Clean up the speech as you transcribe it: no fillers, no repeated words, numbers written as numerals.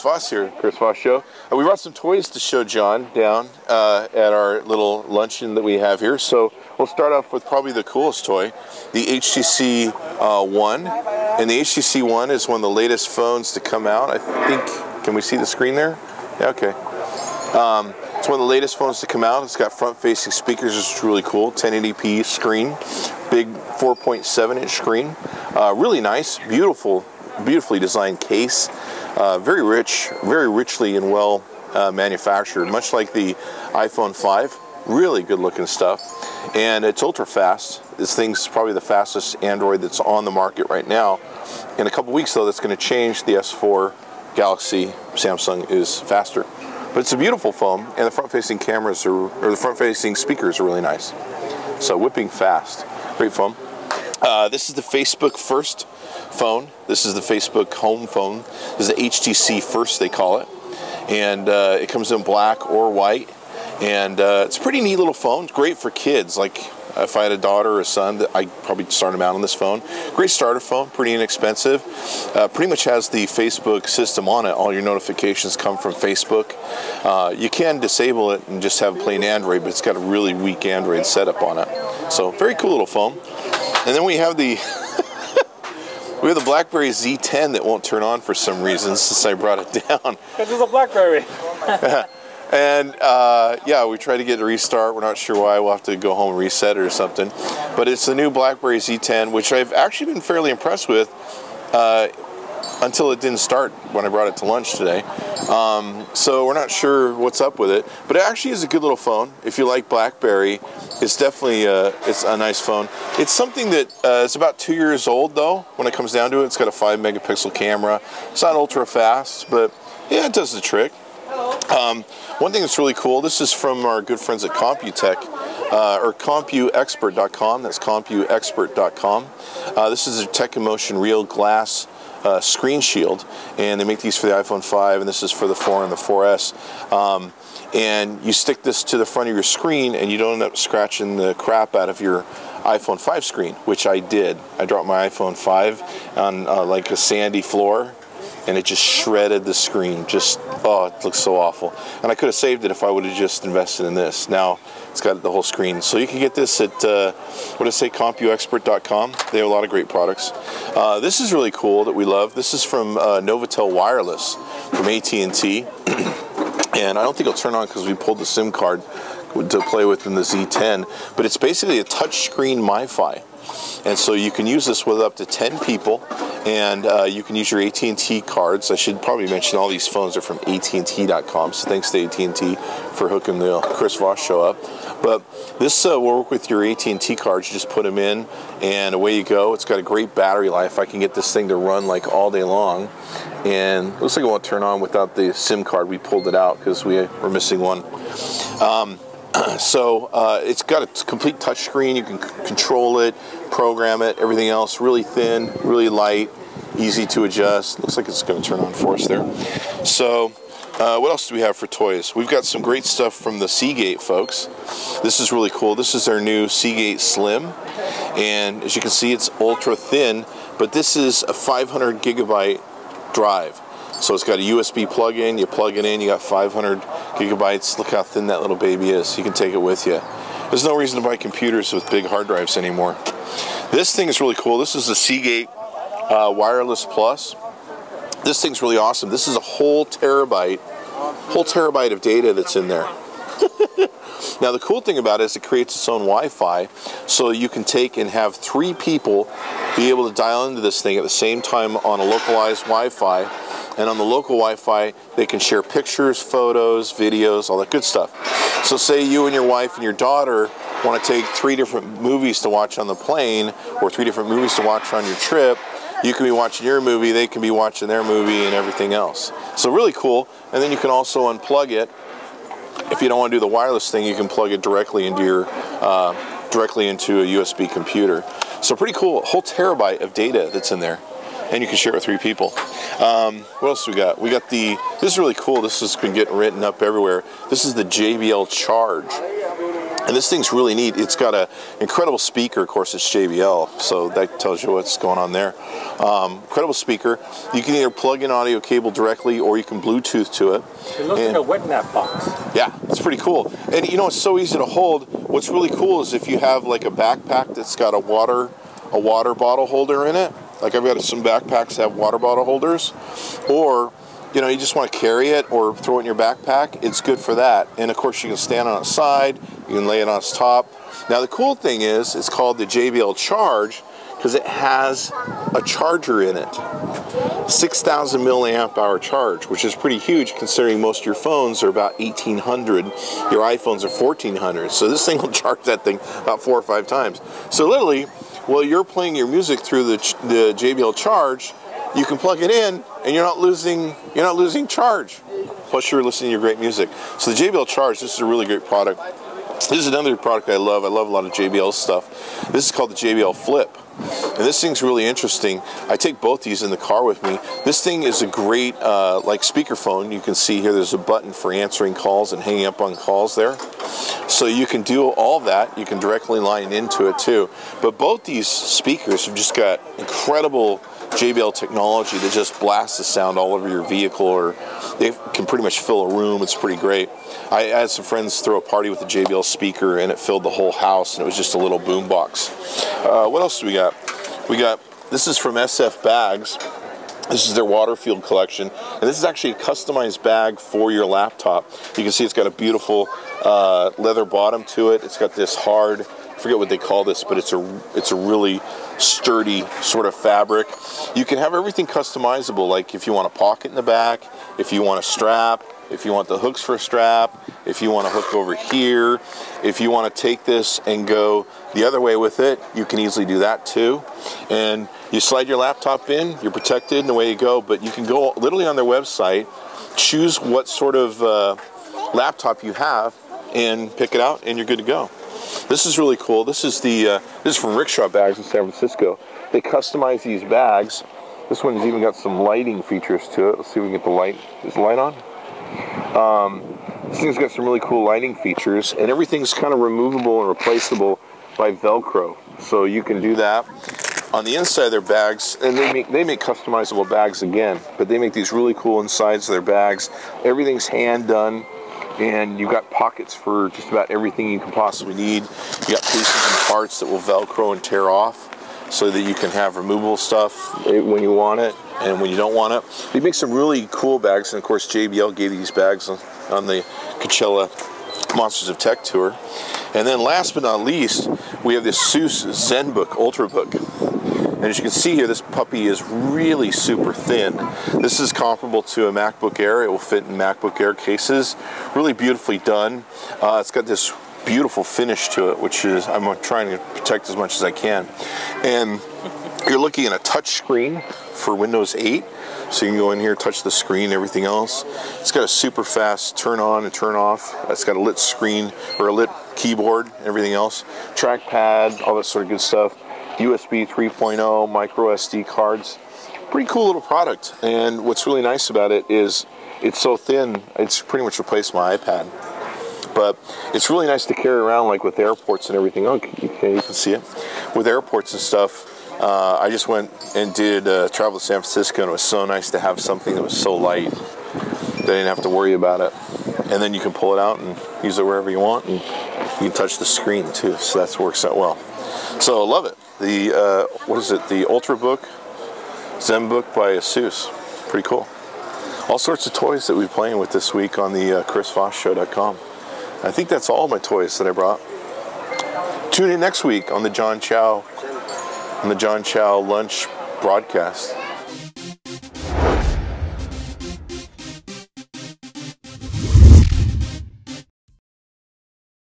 Chris Voss here, Chris Voss Show. We brought some toys to show John down at our little luncheon that we have here. So we'll start off with probably the coolest toy, the HTC One. And the HTC One is one of the latest phones to come out. I think, can we see the screen there? Yeah, okay. It's one of the latest phones to come out. It's got front-facing speakers, which is really cool. 1080p screen, big 4.7-inch screen. Really nice, beautifully designed case. Very richly and well manufactured, much like the iPhone 5. Really good looking stuff. And it's ultra fast. This thing's probably the fastest Android that's on the market right now. In a couple weeks though, that's going to change. The S4 Galaxy Samsung is faster. But it's a beautiful phone, and the front-facing cameras or the front-facing speakers are really nice. So whipping fast. Great phone. This is the Facebook First phone. This is the Facebook home phone. This is the HTC First, they call it. And it comes in black or white. And it's a pretty neat little phone. It's great for kids. Like if I had a daughter or a son, I'd probably start them out on this phone. Great starter phone, pretty inexpensive. Pretty much has the Facebook system on it. All your notifications come from Facebook. You can disable it and just have plain Android, but it's got a really weak Android setup on it. So very cool little phone. And then we have the the BlackBerry Z10 that won't turn on for some reason since I brought it down. Because it's a BlackBerry. And yeah, we tried to get a restart. We're not sure why. We'll have to go home and reset it or something. But it's the new BlackBerry Z10, which I've actually been fairly impressed with until it didn't start when I brought it to lunch today. So we're not sure what's up with it. But it actually is a good little phone. If you like BlackBerry, it's definitely it's a nice phone. It's something that it's about 2 years old though. When it comes down to it, it's got a 5-megapixel camera. It's not ultra fast, but yeah, it does the trick. One thing that's really cool, this is from our good friends at Computech, or CompuExpert.com. That's CompuExpert.com. This is a Tech Emotion Real Glass screen shield, and they make these for the iPhone 5, and this is for the 4 and the 4S. And you stick this to the front of your screen, and you don't end up scratching the crap out of your iPhone 5 screen, which I did. I dropped my iPhone 5 on like a sandy floor, and it just shredded the screen. Just, oh, it looks so awful. And I could have saved it if I would have just invested in this. Now it's got the whole screen. So you can get this at, what did I say, CompuExpert.com. They have a lot of great products. This is really cool that we love. This is from Novatel Wireless from AT&T. And I don't think it'll turn on because we pulled the SIM card to play with in the Z10. But it's basically a touchscreen MiFi. And so you can use this with up to 10 people, and you can use your AT&T cards. I should probably mention all these phones are from AT&T.com, so thanks to AT&T for hooking the Chris Voss Show up. But this will work with your AT&T cards. You just put them in, and away you go. It's got a great battery life. I can get this thing to run like all day long, and it looks like it won't turn on without the SIM card. We pulled it out because we were missing one. So it's got a complete touchscreen. You can control it, program it, everything else. Really thin, really light, easy to adjust. Looks like it's going to turn on for us there. So what else do we have for toys? We've got some great stuff from the Seagate folks. This is really cool. This is their new Seagate Slim. And as you can see, it's ultra thin, but this is a 500 gigabyte drive. So it's got a USB plug-in, you plug it in, you got 500 gigabytes. Look how thin that little baby is. You can take it with you. There's no reason to buy computers with big hard drives anymore. This thing is really cool. This is the Seagate Wireless Plus. This thing's really awesome. This is a whole terabyte of data that's in there. Now the cool thing about it is it creates its own Wi-Fi, so you can take and have 3 people be able to dial into this thing at the same time on a localized Wi-Fi. And on the local Wi-Fi, they can share pictures, photos, videos, all that good stuff. So say you and your wife and your daughter want to take 3 different movies to watch on the plane, or 3 different movies to watch on your trip. You can be watching your movie, they can be watching their movie, and everything else. So really cool. And then you can also unplug it. If you don't want to do the wireless thing, you can plug it directly into your directly into a USB computer. So pretty cool. A whole terabyte of data that's in there. And you can share it with 3 people. What else we got? We got the, this is really cool. This has been getting written up everywhere. This is the JBL Charge. And this thing's really neat. It's got an incredible speaker. Of course, it's JBL, so that tells you what's going on there. Incredible speaker. You can either plug in audio cable directly, or you can Bluetooth to it. It looks like a wet nap box. Yeah, it's pretty cool. And you know, it's so easy to hold. What's really cool is if you have like a backpack that's got a water bottle holder in it. Like I've got some backpacks that have water bottle holders, or you know, you just want to carry it or throw it in your backpack, it's good for that. And of course, you can stand on its side, you can lay it on its top. Now, the cool thing is, it's called the JBL Charge because it has a charger in it. 6,000 milliamp hour charge, which is pretty huge considering most of your phones are about 1,800. Your iPhones are 1,400. So this thing will charge that thing about 4 or 5 times. So literally, while you're playing your music through the JBL Charge, you can plug it in, and you're not losing charge. Plus, you're listening to your great music. So the JBL Charge, this is a really great product. This is another product I love. I love a lot of JBL stuff. This is called the JBL Flip, and this thing's really interesting. I take both these in the car with me. This thing is a great like speakerphone. You can see here there's a button for answering calls and hanging up on calls there. So you can do all that. You can directly line into it too. But both these speakers have just got incredible JBL technology that just blasts the sound all over your vehicle, or they can pretty much fill a room. It's pretty great. I had some friends throw a party with the JBL speaker, and it filled the whole house, and it was just a little boom box. What else do we got? This is from SF Bags. This is their Waterfield collection, and this is actually a customized bag for your laptop. You can see it's got a beautiful leather bottom to it. It's got this hard, I forget what they call this, but it's a really sturdy sort of fabric. You can have everything customizable, like if you want a pocket in the back, if you want a strap, if you want the hooks for a strap, if you want a hook over here, if you want to take this and go the other way with it, you can easily do that too. And you slide your laptop in, you're protected, and away you go. But you can go literally on their website, choose what sort of laptop you have, and pick it out, and you're good to go. This is really cool. This is from Rickshaw Bags in San Francisco. They customize these bags. This one's even got some lighting features to it. Let's see if we can get the light. Is the light on? This thing's got some really cool lighting features, and everything's kind of removable and replaceable by Velcro. So you can do that. On the inside of their bags, and they make customizable bags again, but they make these really cool insides of their bags. Everything's hand done, and you've got pockets for just about everything you can possibly need. You got pieces and parts that will Velcro and tear off, so that you can have removable stuff when you want it and when you don't want it. They make some really cool bags, and of course JBL gave these bags on the Coachella Monsters of Tech tour. And then last but not least, we have this Asus Zenbook Ultrabook. And as you can see here, this puppy is really super thin. This is comparable to a MacBook Air. It will fit in MacBook Air cases. Really beautifully done. It's got this beautiful finish to it, which is I'm trying to protect as much as I can. And you're looking at a touch screen for Windows 8. So you can go in here, touch the screen, everything else. It's got a super fast turn on and turn off. It's got a lit screen, or a lit keyboard, everything else. Trackpad, all that sort of good stuff. USB 3.0, micro SD cards. Pretty cool little product. And what's really nice about it is it's so thin, it's pretty much replaced my iPad. But it's really nice to carry around, like with airports and everything. Oh, you can see it. With airports and stuff, I just went and did travel to San Francisco, and it was so nice to have something that was so light that I didn't have to worry about it. And then you can pull it out and use it wherever you want, and you can touch the screen too, so that works out well. So I love it. The, what is it, the Ultrabook Zenbook by Asus. Pretty cool. All sorts of toys that we're playing with this week on the ChrisVossShow.com. I think that's all my toys that I brought. Tune in next week on the John Chow lunch broadcast.